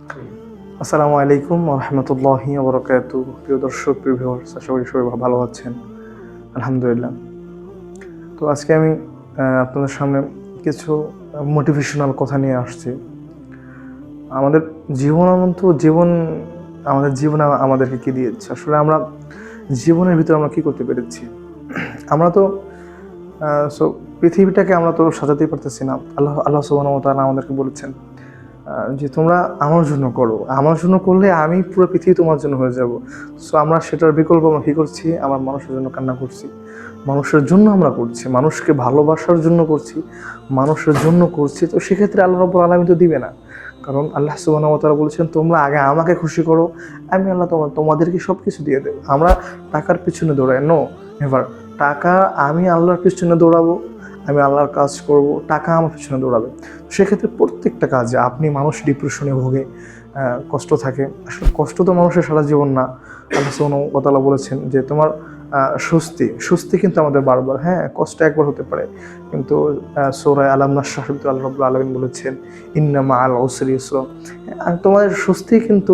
আসসালামু আলাইকুম ওয়া রাহমাতুল্লাহি ওয়া বারাকাতুহু। প্রিয় দর্শক, প্রিয় ভিউয়ার্স, আশা করি সবাই ভালো আছেন। আলহামদুলিল্লাহ। তো আজকে আমি আপনাদের সামনে কিছু মোটিভেশনাল কথা নিয়ে আসছি। আমাদের জীবন আমাদের জীবন আমাদেরকে কি দিয়েছে? আসলে আমরা জীবনের ভিতরে আমরা কি করতে পেরেছি? আমরা তো সো পৃথিবীটাকে আমরা তো সাজাতেই পারতেছি না। আল্লাহ সুবহানাহু ওয়া তাআলা আমাদেরকে বলেছেন যে তোমরা আমার জন্য করো, আমার জন্য করলে আমি পুরো পৃথিবী তোমার জন্য হয়ে যাব। সো আমরা সেটার বিকল্প আমরা কী করছি? আমার মানুষের জন্য কান্না করছি, মানুষের জন্য আমরা করছি, মানুষকে ভালোবাসার জন্য করছি, মানুষের জন্য করছি। তো সেক্ষেত্রে আল্লাহ রাব্বুল আলামিন তো দিবে না, কারণ আল্লাহ সুবহানাহু ওয়া তাআলা বলেছেন তোমরা আগে আমাকে খুশি করো, আমি আল্লাহ তোমাদেরকে সব কিছু দিয়ে দেবো। আমরা টাকার পিছনে দৌড়াই, নো এভার। টাকা, আমি আল্লাহর পিছনে দৌড়াবো, আমি আল্লাহর কাজ করব, টাকা আমার পিছনে দৌড়াবে। সেক্ষেত্রে প্রত্যেকটা কাজে আপনি, মানুষ ডিপ্রেশনে ভোগে, কষ্ট থাকে। আসলে কষ্ট তো মানুষের সারা জীবন না। আল্লাহ সুবহানাহু ওয়া তাআলা বলেছেন যে তোমার স্বস্তি কিন্তু আমাদের বারবার, হ্যাঁ, কষ্ট একবার হতে পারে, কিন্তু সূরা আলাম নাশরাহ আল্লাহ রাব্বুল আলামিন বলেছেন ইন্না মাআল উসরি ইউসরা। তোমাদের স্বস্তি কিন্তু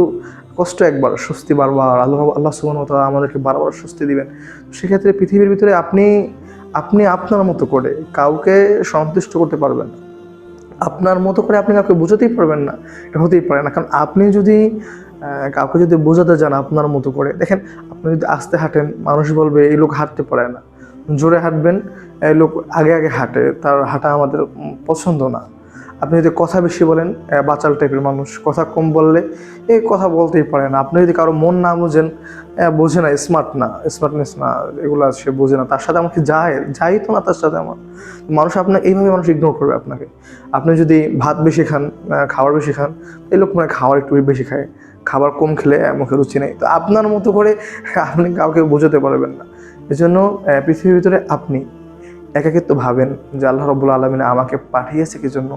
কষ্ট একবার, স্বস্তি বারবার। আল্লাহ সুবহানাহু ওয়া তাআলা আমাদেরকে বারবার স্বস্তি দিবেন। সেক্ষেত্রে পৃথিবীর ভিতরে আপনি আপনার মতো করে কাউকে সন্তুষ্ট করতে পারবেন না। আপনার মতো করে আপনি কাউকে বোঝাতেই পারবেন না, এটা হতেই পারে না। কারণ আপনি যদি কাউকে যদি বোঝাতে যান আপনার মতো করে, দেখেন, আপনি যদি আস্তে হাঁটেন, মানুষ বলবে এই লোক হাঁটতে পারে না। জোরে হাঁটবেন, এই লোক আগে আগে হাঁটে, তার হাঁটা আমাদের পছন্দ না। আপনি যদি কথা বেশি বলেন, বাচাল টাইপের মানুষ, কথা কম বললে এই কথা বলতেই পারে না। আপনি যদি কারো মন না বোঝেন, বোঝে না, স্মার্টনেস না, এগুলো সে বোঝে না, তার সাথে আমাকে যাই তো না তার সাথে আমার। মানুষ আপনাকে এইভাবে মানুষ ইগনোর করবে আপনাকে। আপনি যদি ভাত বেশি খান, খাবার বেশি খান, এই লোক মানে খাবার একটু বেশি খায়, খাবার কম খেলে মুখে রুচি নেই। তো আপনার মতো করে আপনি কাউকে বোঝাতে পারবেন না। এজন্য পৃথিবীর ভিতরে আপনি একাকিত্ব ভাবেন যে আল্লাহ রাব্বুল আলামিন আমাকে পাঠিয়েছে কি জন্য?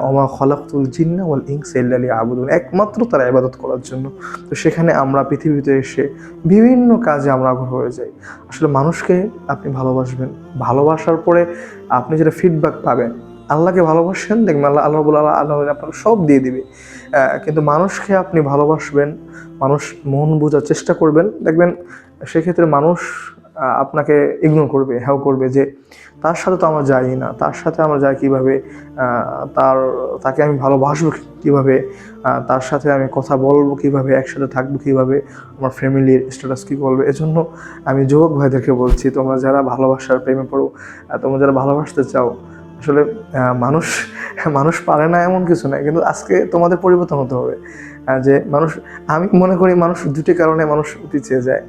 ওমা খলাকতুল জিন্না ওয়াল ইনসা ইল্লা লিয়াবুদুন, একমাত্র তার ইবাদত করার জন্য। তো সেখানে আমরা পৃথিবীতে এসে বিভিন্ন কাজে আমরা আগ্রহ হয়ে যাই। আসলে মানুষকে আপনি ভালোবাসবেন, ভালোবাসার পরে আপনি যেটা ফিডব্যাক পাবেন, আল্লাহকে ভালোবাসেন, দেখবেন আল্লাহ রাব্বুল আলামিন আপনাকে সব দিয়ে দিবে। কিন্তু মানুষকে আপনি ভালোবাসবেন, মানুষ মন বোঝার চেষ্টা করবেন, দেখবেন সেক্ষেত্রে মানুষ আপনাকে ইগনোর করবে, হ্যাও করবে যে তার সাথে তো আমার যাই না, তার সাথে আমার যাই কীভাবে, তাকে আমি ভালোবাসবো কীভাবে, তার সাথে আমি কথা বলবো কীভাবে, একসাথে থাকবো কীভাবে, আমার ফ্যামিলির স্ট্যাটাস কী বলবে। এজন্য আমি যুবক ভাইদেরকে বলছি, তোমরা যারা ভালোবাসার প্রেমে পড়ো, তোমরা যারা ভালোবাসতে চাও, আসলে মানুষ মানুষ পারে না এমন কিছু নাই, কিন্তু আজকে তোমাদের পরিবর্তন হতে হবে। যে মানুষ, আমি মনে করি মানুষ দুটি কারণে মানুষ পিছিয়ে যায়।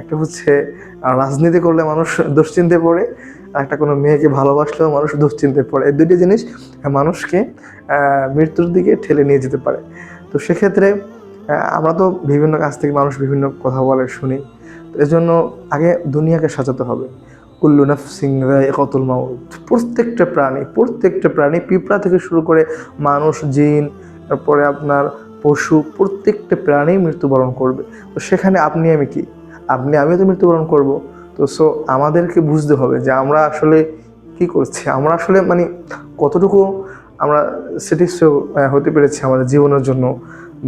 একটা হচ্ছে রাজনীতি করলে মানুষ দুশ্চিন্তায় পড়ে, আর একটা কোনো মেয়েকে ভালোবাসলেও মানুষ দুশ্চিন্তায় পড়ে। এই দুইটি জিনিস মানুষকে মৃত্যুর দিকে ঠেলে নিয়ে যেতে পারে। তো সেক্ষেত্রে আমরা তো বিভিন্ন কাছ থেকে মানুষ বিভিন্ন কথা বলে শুনি। তো এজন্য আগে দুনিয়াকে সাজাতে হবে। কুল্লু নাফসিন যায়িকাতুল মাউত। প্রত্যেকটা প্রাণী, পিঁপড়া থেকে শুরু করে মানুষ, জিন, তারপরে আপনার পশু, প্রত্যেকটা প্রাণী মৃত্যুবরণ করবে। তো সেখানে আপনি আমি কি? আমিও তো মৃত্যুবরণ করব। তো আমাদেরকে বুঝতে হবে যে আমরা আসলে কি করছি, আমরা আসলে মানে কতটুকু আমরা স্যাটিসফাই হতে পেরেছি আমাদের জীবনের জন্য,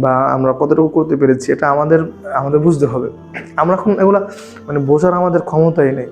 বা আমরা কতটুকু করতে পেরেছি, এটা আমাদের বুঝতে হবে। আমরা এখন এগুলা মানে বোঝার আমাদের ক্ষমতাই নেই।